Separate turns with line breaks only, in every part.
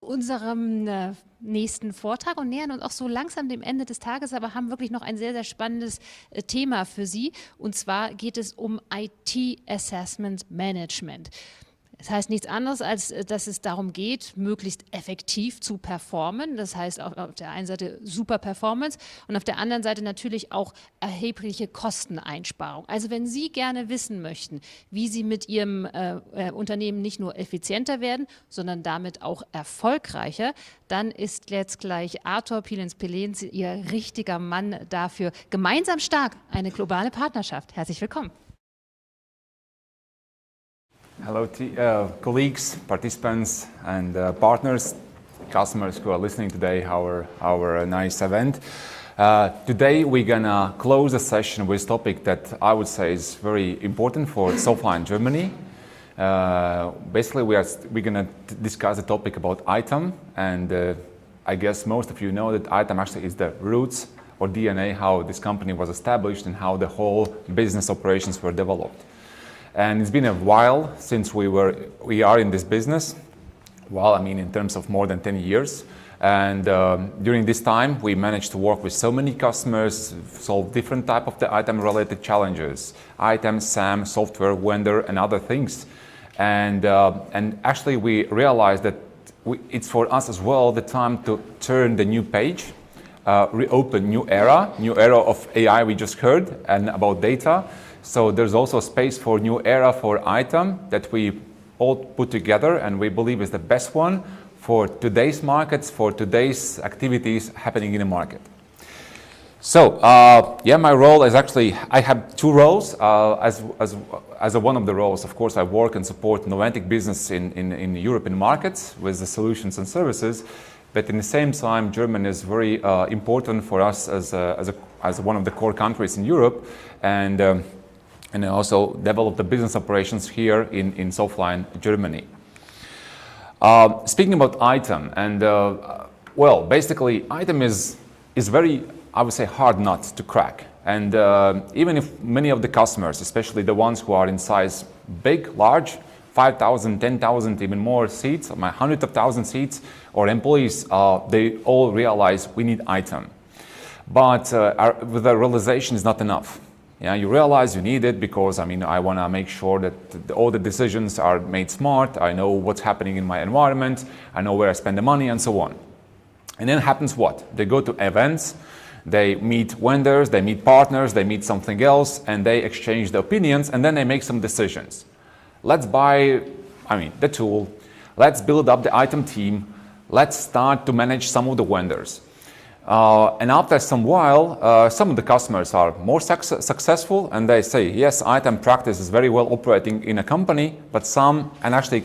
Unserem nächsten Vortrag und nähern uns auch so langsam dem Ende des Tages, aber haben wirklich noch ein sehr, sehr spannendes Thema für Sie. Und zwar geht es um IT Assessment Management. Das heißt nichts anderes, als dass es darum geht, möglichst effektiv zu performen. Das heißt auf der einen Seite super Performance und auf der anderen Seite natürlich auch erhebliche Kosteneinsparung. Also wenn Sie gerne wissen möchten, wie Sie mit Ihrem Unternehmen nicht nur effizienter werden, sondern damit auch erfolgreicher, dann ist jetzt gleich Artūrs Pielēns-Pelēns Ihr richtiger Mann dafür. Gemeinsam stark, eine globale Partnerschaft. Herzlich willkommen.
Hello, colleagues, participants, and partners, customers who are listening today our nice event. Today we're gonna close the session with a topic that I would say is very important for Softline Germany. Basically, we're gonna discuss the topic about item, and I guess most of you know that item actually is the roots or DNA how this company was established and how the whole business operations were developed. And it's been a while since we are in this business. Well, I mean, in terms of more than 10 years. And during this time, we managed to work with so many customers, solve different type of the item-related challenges, item, SAM, software, vendor, and other things. And actually, we realized that it's for us as well the time to turn the new page, reopen new era of AI we just heard, and about data. So there's also space for new era for item that we all put together, and we believe is the best one for today's markets, for today's activities happening in the market. So my role is actually, I have two roles. As one of the roles, of course, I work and support Noventiq business in European markets with the solutions and services. But in the same time, Germany is very important for us as one of the core countries in Europe, and also develop the business operations here in Softline Germany. Speaking about item, and well, basically, item is very, I would say, hard nut to crack. And even if many of the customers, especially the ones who are in size big, large, 5,000, 10,000, even more seats, hundreds of thousands seats, or employees, they all realize we need item. But the realization is not enough. Yeah, you realize you need it because, I mean, I want to make sure that all the decisions are made smart. I know what's happening in my environment. I know where I spend the money and so on. And then happens what? They go to events, they meet vendors, they meet partners, they meet something else, and they exchange the opinions, and then they make some decisions. Let's buy, the tool. Let's build up the item team. Let's start to manage some of the vendors. And after some while, some of the customers are more successful, and they say, yes, item practice is very well operating in a company, but some, and actually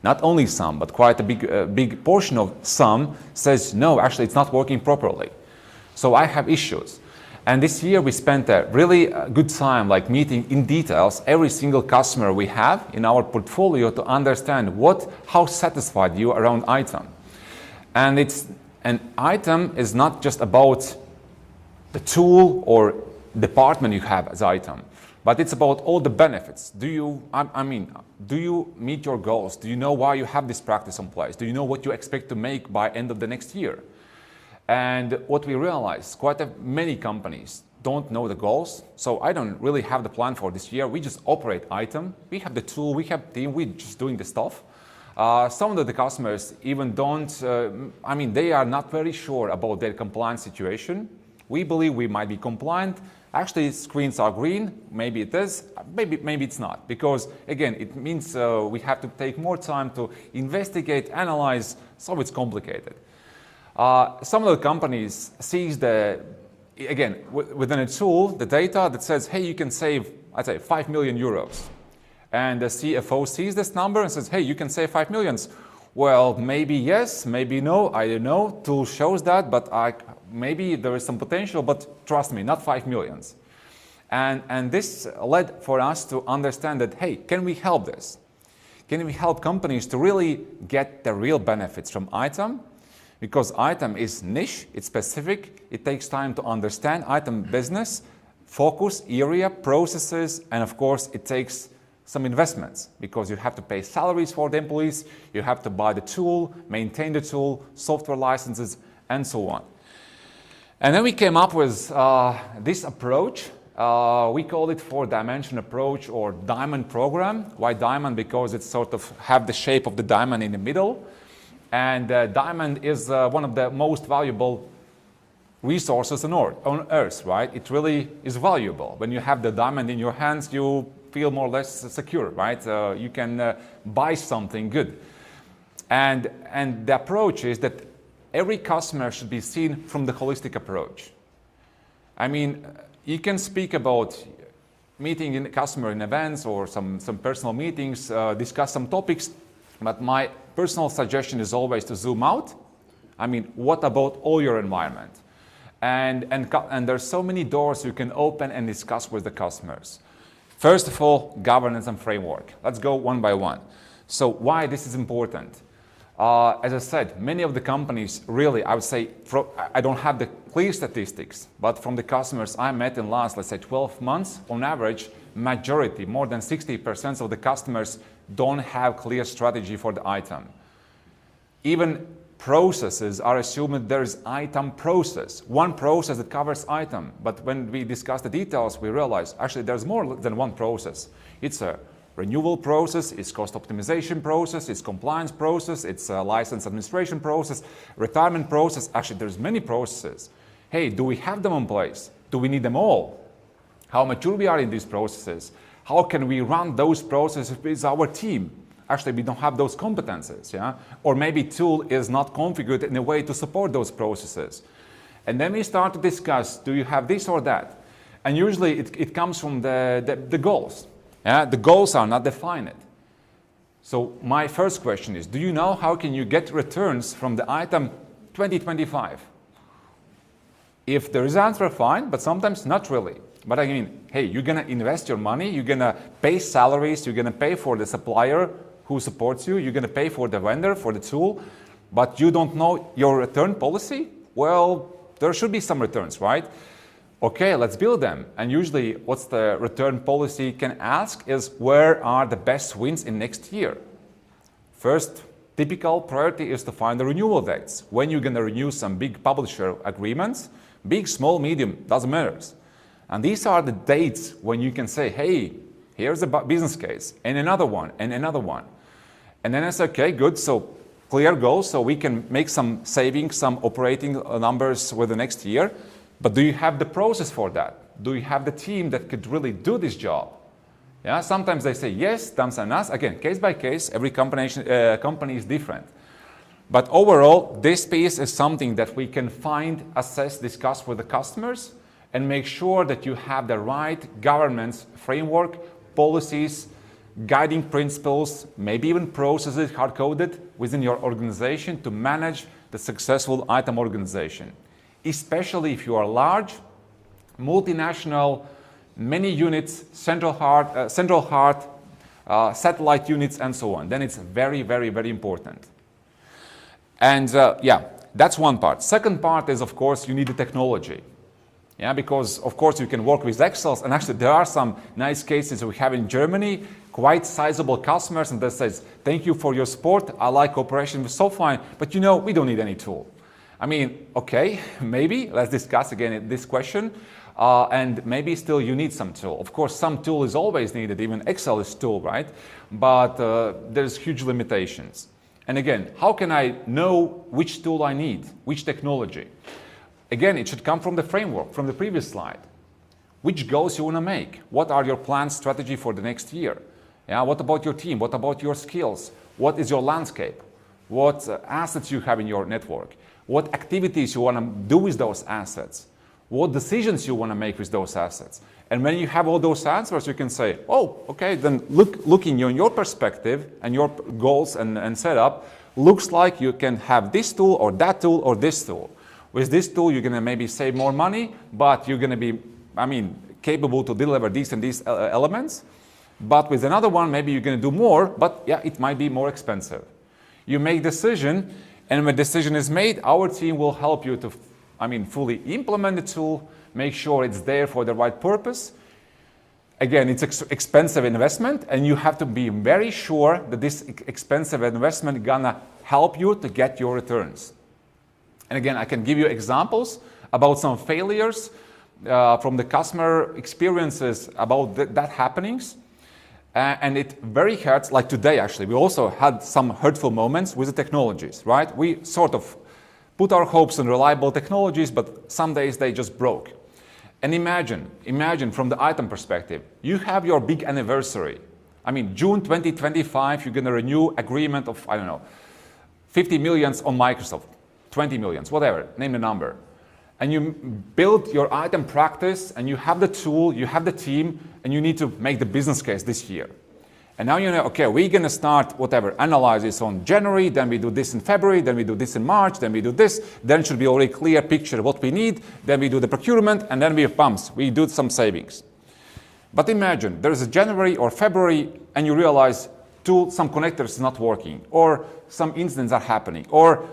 not only some, but quite a big portion of some says, no, actually it's not working properly. So I have issues. And this year we spent a really good time like meeting in details every single customer we have in our portfolio to understand how satisfied you are around item. And an item is not just about the tool or department you have as item, but it's about all the benefits. Do you meet your goals? Do you know why you have this practice in place? Do you know what you expect to make by end of the next year? And what we realized, many companies don't know the goals, so I don't really have the plan for this year. We just operate item. We have the tool, we have team, we're just doing the stuff. Some of the customers even don't, they are not very sure about their compliance situation. We believe we might be compliant. Actually, screens are green. Maybe it is, maybe it's not. Because again, it means we have to take more time to investigate, analyze, so it's complicated. Some of the companies sees within a tool, the data that says, hey, you can save, I'd say, 5 million euros. And the CFO sees this number and says, hey, you can save 5 million. Well, maybe yes, maybe no, I don't know. Tool shows that, but maybe there is some potential, but trust me, not 5 million. And this led for us to understand that, hey, can we help this? Can we help companies to really get the real benefits from item? Because item is niche, it's specific, it takes time to understand item business, focus, area, processes, and of course, it takes some investments, because you have to pay salaries for the employees, you have to buy the tool, maintain the tool, software licenses, and so on. And then we came up with this approach. We call it 4-dimension approach or diamond program. Why diamond? Because it sort of have the shape of the diamond in the middle. And diamond is one of the most valuable resources on Earth, right? It really is valuable. When you have the diamond in your hands, you feel more or less secure, right? You can buy something good. And the approach is that every customer should be seen from the holistic approach. I mean, you can speak about meeting in customer in events or some personal meetings, discuss some topics, but my personal suggestion is always to zoom out. I mean, what about all your environment? And there's so many doors you can open and discuss with the customers. First of all, governance and framework. Let's go one by one. So why this is important? As I said, many of the companies really, I would say, I don't have the clear statistics, but from the customers I met in last, let's say 12 months, on average, majority, more than 60% of the customers don't have clear strategy for the item. Even processes are assumed there is item process, one process that covers item, but when we discuss the details, we realize actually there's more than one process. It's a renewal process, it's cost optimization process, it's compliance process, it's a license administration process, retirement process. Actually, there's many processes. Hey, do we have them in place? Do we need them all? How mature we are in these processes? How can we run those processes with our team? Actually, we don't have those competences, yeah? Or maybe tool is not configured in a way to support those processes. And then we start to discuss, do you have this or that? And usually it comes from the goals. Yeah? The goals are not defined. So my first question is, do you know how can you get returns from the item 2025? If there is an answer, fine, but sometimes not really. But I mean, hey, you're going to invest your money, you're going to pay salaries, you're going to pay for the supplier who supports you, you're going to pay for the vendor, for the tool, but you don't know your return policy? Well, there should be some returns, right? Okay, let's build them. And usually what's the return policy can ask is, where are the best wins in next year? First, typical priority is to find the renewal dates. When you're going to renew some big publisher agreements, big, small, medium, doesn't matter. And these are the dates when you can say, hey, here's a business case, and another one, and another one. And then I say, okay, good, so clear goals, so we can make some savings, some operating numbers with the next year. But do you have the process for that? Do you have the team that could really do this job? Yeah, sometimes they say yes, sometimes not. Again, case by case, every company is different. But overall, this piece is something that we can find, assess, discuss with the customers, and make sure that you have the right governance framework, policies, guiding principles, maybe even processes hard-coded within your organization to manage the successful item organization. Especially if you are large, multinational, many units, central heart, satellite units, and so on. Then it's very, very, very important. And yeah, that's one part. Second part is, of course, you need the technology. Yeah, because of course you can work with Excel, and actually there are some nice cases we have in Germany, quite sizable customers, and that says, thank you for your support, I like cooperation with Softline, but you know, we don't need any tool. I mean, okay, maybe, let's discuss again this question, and maybe still you need some tool. Of course, some tool is always needed, even Excel is tool, right? But there's huge limitations. And again, how can I know which tool I need, which technology? Again, it should come from the framework, from the previous slide. Which goals you want to make? What are your plans, strategy for the next year? Yeah, what about your team? What about your skills? What is your landscape? What assets you have in your network? What activities you want to do with those assets? What decisions you want to make with those assets? And when you have all those answers, you can say, oh, okay, then looking on your perspective and your goals and setup, looks like you can have this tool or that tool or this tool. With this tool, you're going to maybe save more money, but you're going to be, capable to deliver these and these elements. But with another one, maybe you're going to do more, but yeah, it might be more expensive. You make decision, and when decision is made, our team will help you to, fully implement the tool, make sure it's there for the right purpose. Again, it's expensive investment, and you have to be very sure that this expensive investment gonna help you to get your returns. And again, I can give you examples about some failures from the customer experiences about that happenings. And it very hurts, like today actually, we also had some hurtful moments with the technologies, right? We sort of put our hopes on reliable technologies, but some days they just broke. And imagine from the item perspective, you have your big anniversary. I mean, June 2025, you're gonna renew agreement of, I don't know, 50 millions on Microsoft, 20 millions, whatever, name the number. And you build your item practice, and you have the tool, you have the team, and you need to make the business case this year. And now you know, okay, we're gonna start whatever, analysis on January, then we do this in February, then we do this in March, then we do this, then it should be already clear picture of what we need, then we do the procurement, and then we have pumps, we do some savings. But imagine, there is a January or February, and you realize some connectors is not working, or some incidents are happening, or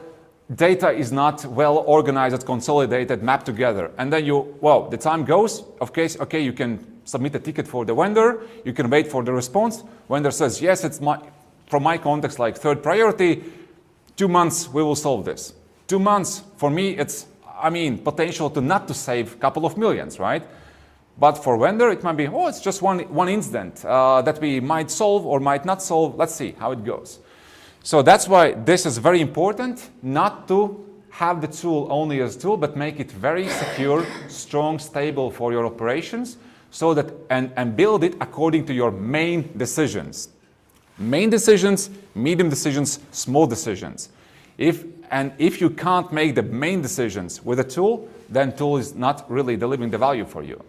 data is not well organized, consolidated, mapped together. And then the time goes, okay, you can submit a ticket for the vendor, you can wait for the response. Vendor says, yes, it's from my context, like third priority, 2 months, we will solve this. 2 months, for me, it's, potential to save a couple of millions, right? But for vendor, it might be, it's just one incident that we might solve or might not solve. Let's see how it goes. So that's why this is very important, not to have the tool only as a tool, but make it very secure, strong, stable for your operations, so that and build it according to your main decisions. Main decisions, medium decisions, small decisions. If you can't make the main decisions with a tool, then tool is not really delivering the value for you.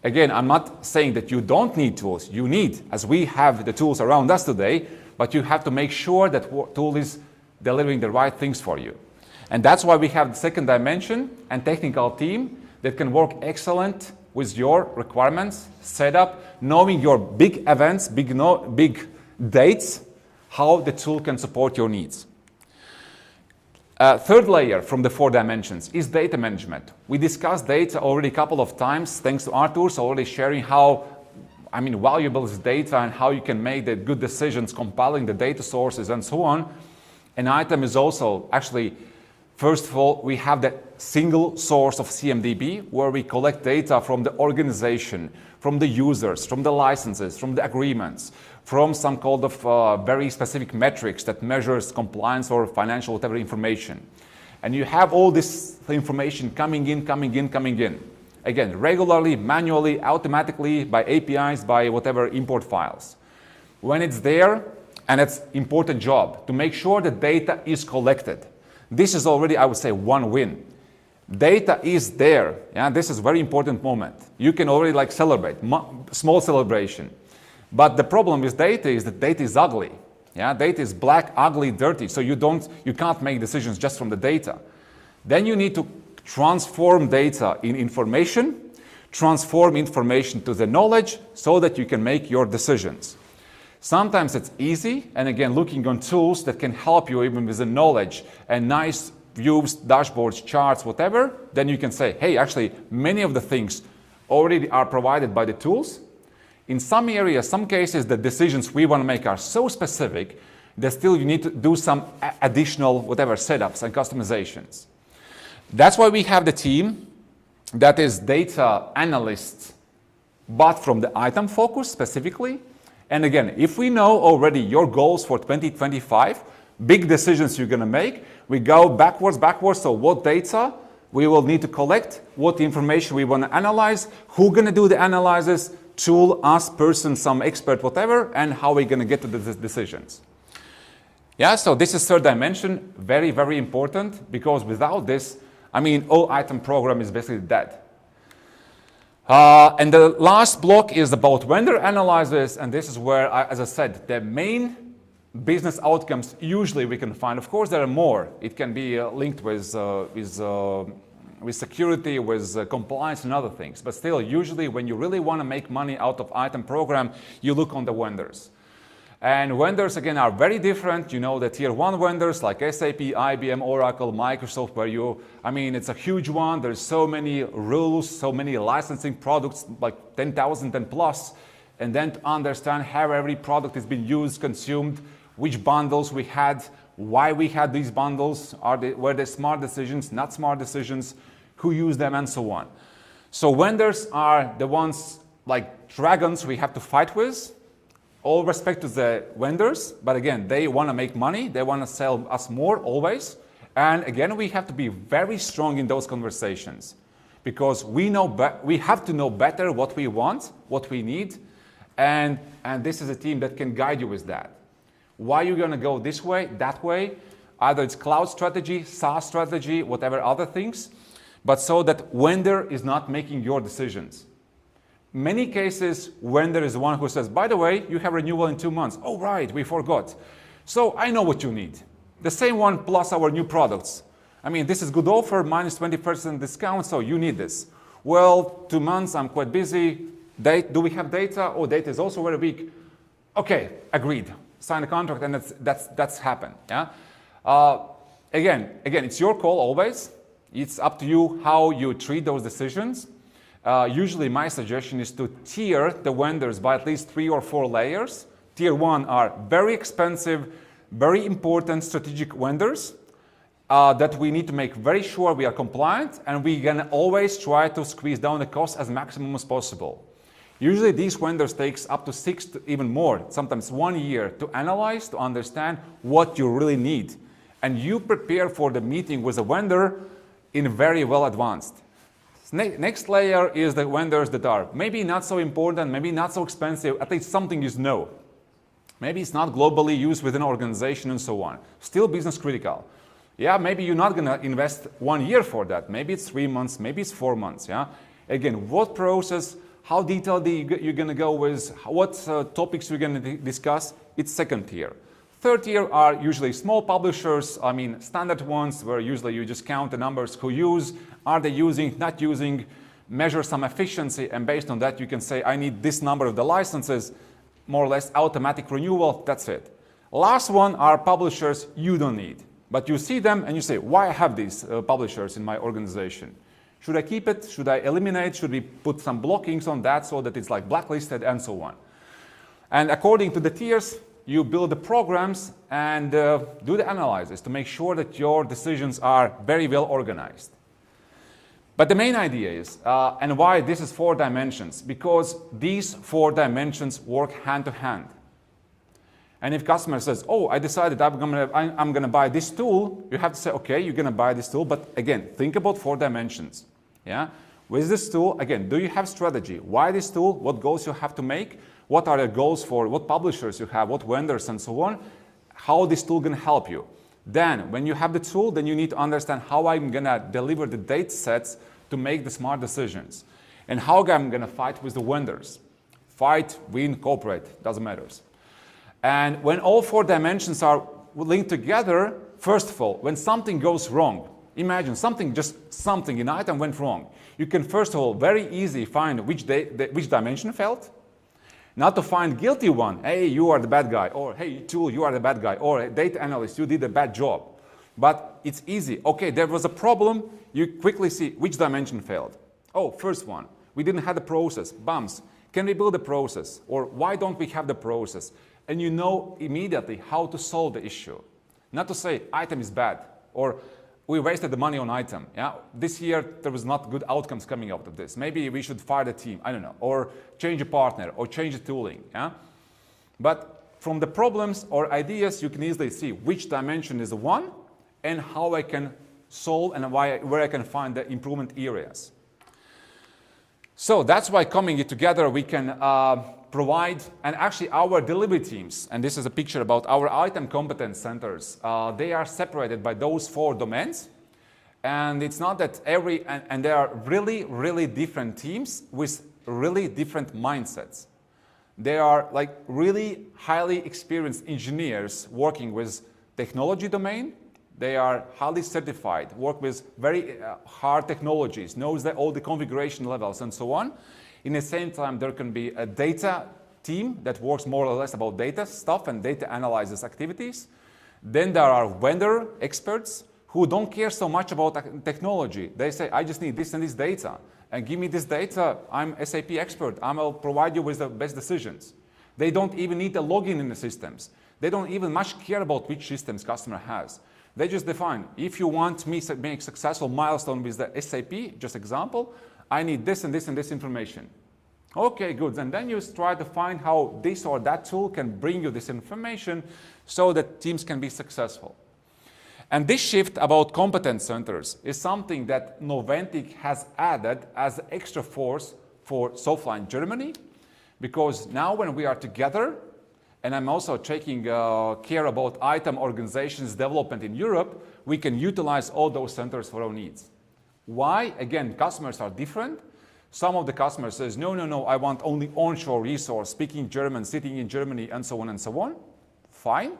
Again, I'm not saying that you don't need tools. You need, as we have the tools around us today, but you have to make sure that tool is delivering the right things for you. And that's why we have the second dimension and technical team that can work excellent with your requirements, setup, knowing your big events, big dates, how the tool can support your needs. Third layer from the 4 dimensions is data management. We discussed data already a couple of times, thanks to Artūrs already sharing how valuable is data and how you can make the good decisions, compiling the data sources and so on. An item is also actually, first of all, we have that single source of CMDB where we collect data from the organization, from the users, from the licenses, from the agreements, from some kind of very specific metrics that measures compliance or financial whatever information. And you have all this information coming in. Again, regularly, manually, automatically, by APIs, by whatever import files. When it's there, and it's an important job to make sure that data is collected. This is already, I would say, one win. Data is there. Yeah, this is a very important moment. You can already celebrate, small celebration. But the problem with data is that data is ugly. Yeah, data is black, ugly, dirty. So you can't make decisions just from the data. Then you need to transform data in information, transform information to the knowledge so that you can make your decisions. Sometimes it's easy, and again, looking on tools that can help you even with the knowledge and nice views, dashboards, charts, whatever, then you can say, hey, actually, many of the things already are provided by the tools. In some areas, some cases, the decisions we want to make are so specific that still you need to do some additional whatever setups and customizations. That's why we have the team that is data analysts, but from the item focus specifically. And again, if we know already your goals for 2025, big decisions you're going to make, we go backwards. So what data we will need to collect, what information we want to analyze, who's going to do the analysis, tool, us, person, some expert, whatever, and how we're going to get to the decisions. Yeah, so this is third dimension, very, very important, because without this, all item program is basically dead. And the last block is about vendor analysis, and this is where, as I said, the main business outcomes usually we can find. Of course, there are more. It can be linked with security, with compliance and other things. But still, usually when you really want to make money out of item program, you look on the vendors. And vendors, again, are very different. You know, the tier 1 vendors like SAP, IBM, Oracle, Microsoft, it's a huge one. There's so many rules, so many licensing products, like 10,000 and plus. And then to understand how every product has been used, consumed, which bundles we had, why we had these bundles, were they smart decisions, not smart decisions, who used them, and so on. So vendors are the ones like dragons we have to fight with. All respect to the vendors, but again, they want to make money, they want to sell us more always. And again, we have to be very strong in those conversations because we have to know better what we want, what we need, and this is a team that can guide you with that. Why you're going to go this way, that way, either it's cloud strategy, SaaS strategy, whatever other things, but so that vendor is not making your decisions. Many cases, vendor is the one who says, by the way, you have renewal in 2 months. Oh, right, we forgot. So I know what you need. The same one plus our new products. This is good offer, minus 20% discount, so you need this. Well, 2 months, I'm quite busy. Do we have data? Oh, data is also very weak. Okay, agreed. Sign a contract, and that's happened. Yeah. Again, it's your call always. It's up to you how you treat those decisions. Usually my suggestion is to tier the vendors by at least 3 or 4 layers. Tier 1 are very expensive, very important strategic vendors that we need to make very sure we are compliant, and we can always try to squeeze down the cost as maximum as possible. Usually these vendors takes up to 6 to even more, sometimes 1 year to analyze, to understand what you really need. And you prepare for the meeting with a vendor in very well advanced. Next layer is the vendors that are maybe not so important, maybe not so expensive, at least something you know. Maybe it's not globally used within an organization and so on. Still business critical. Yeah, maybe you're not going to invest 1 year for that. Maybe it's 3 months, maybe it's 4 months. Yeah. Again, what process, how detailed you're going to go with, what topics you're going to discuss, it's second tier. Third tier are usually small publishers, standard ones where usually you just count the numbers who use, are they using, not using, measure some efficiency, and based on that you can say, I need this number of the licenses, more or less automatic renewal, that's it. Last one are publishers you don't need, but you see them and you say, why I have these publishers in my organization? Should I keep it? Should I eliminate? Should we put some blockings on that so that it's like blacklisted and so on? And according to the tiers, you build the programs and do the analysis to make sure that your decisions are very well organized. But the main idea is, and why this is 4 dimensions, because these 4 dimensions work hand to hand. And if customer says, oh, I decided I'm going to buy this tool, you have to say, okay, you're going to buy this tool, but again, think about 4 dimensions. Yeah? With this tool, again, do you have strategy? Why this tool? What goals you have to make? What are the goals for what publishers you have, what vendors and so on? How this tool going to help you? Then, when you have the tool, then you need to understand how I'm going to deliver the data sets to make the smart decisions. And how I'm going to fight with the vendors. Fight, win, cooperate, doesn't matter. And when all 4 dimensions are linked together, first of all, when something goes wrong, imagine something in item went wrong. You can first of all very easily find which dimension failed. Not to find guilty one, hey, you are the bad guy, or hey, tool, you are the bad guy, or data analyst, you did a bad job. But it's easy. Okay, there was a problem, you quickly see which dimension failed. Oh, first one, we didn't have the process, bumps. Can we build a process? Or why don't we have the process? And you know immediately how to solve the issue. Not to say item is bad, or we wasted the money on item. Yeah, this year there was not good outcomes coming out of this. Maybe we should fire the team, I don't know, or change a partner, or change the tooling. Yeah, but from the problems or ideas, you can easily see which dimension is the one, and how I can solve and where I can find the improvement areas. So that's why coming together, we can provide, and actually our delivery teams, and this is a picture about our item competence centers, they are separated by those 4 domains. And it's not that and they are really, really different teams with really different mindsets. They are like really highly experienced engineers working with technology domain. They are highly certified, work with very hard technologies, knows all the configuration levels and so on. In the same time, there can be a data team that works more or less about data stuff and data analysis activities. Then there are vendor experts who don't care so much about technology. They say, I just need this and this data. And give me this data, I'm SAP expert. I will provide you with the best decisions. They don't even need a login in the systems. They don't even much care about which systems customer has. They just define, if you want me to make successful milestone with the SAP, just example, I need this and this and this information. Okay, good. And then you try to find how this or that tool can bring you this information so that teams can be successful. And this shift about competence centers is something that Noventiq has added as extra force for Softline Germany, because now when we are together, and I'm also taking care about item organizations development in Europe, we can utilize all those centers for our needs. Why? Again, customers are different. Some of the customers says, no, I want only onshore resource, speaking German, sitting in Germany, and so on and so on. Fine.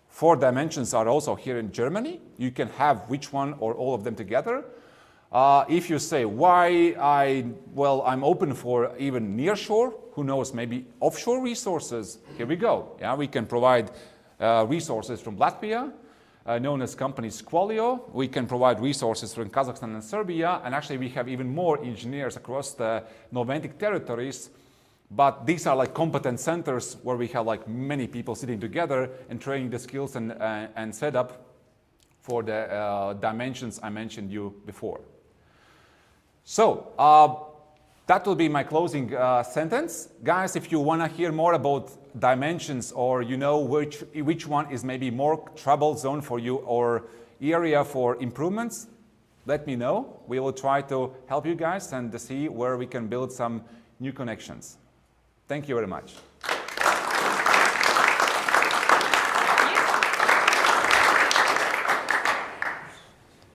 4 dimensions are also here in Germany. You can have which one or all of them together. If you say, I'm open for even nearshore, who knows, maybe offshore resources, here we go. Yeah, we can provide resources from Latvia, known as company Squalio. We can provide resources from Kazakhstan and Serbia, and actually we have even more engineers across the Noventiq territories. But these are like competence centers where we have like many people sitting together and training the skills and setup for the dimensions I mentioned you before. So that will be my closing sentence. Guys, if you want to hear more about dimensions, or you know which one is maybe more trouble zone for you or area for improvements, let me know. We will try to help you guys and to see where we can build some new connections. Thank you very much.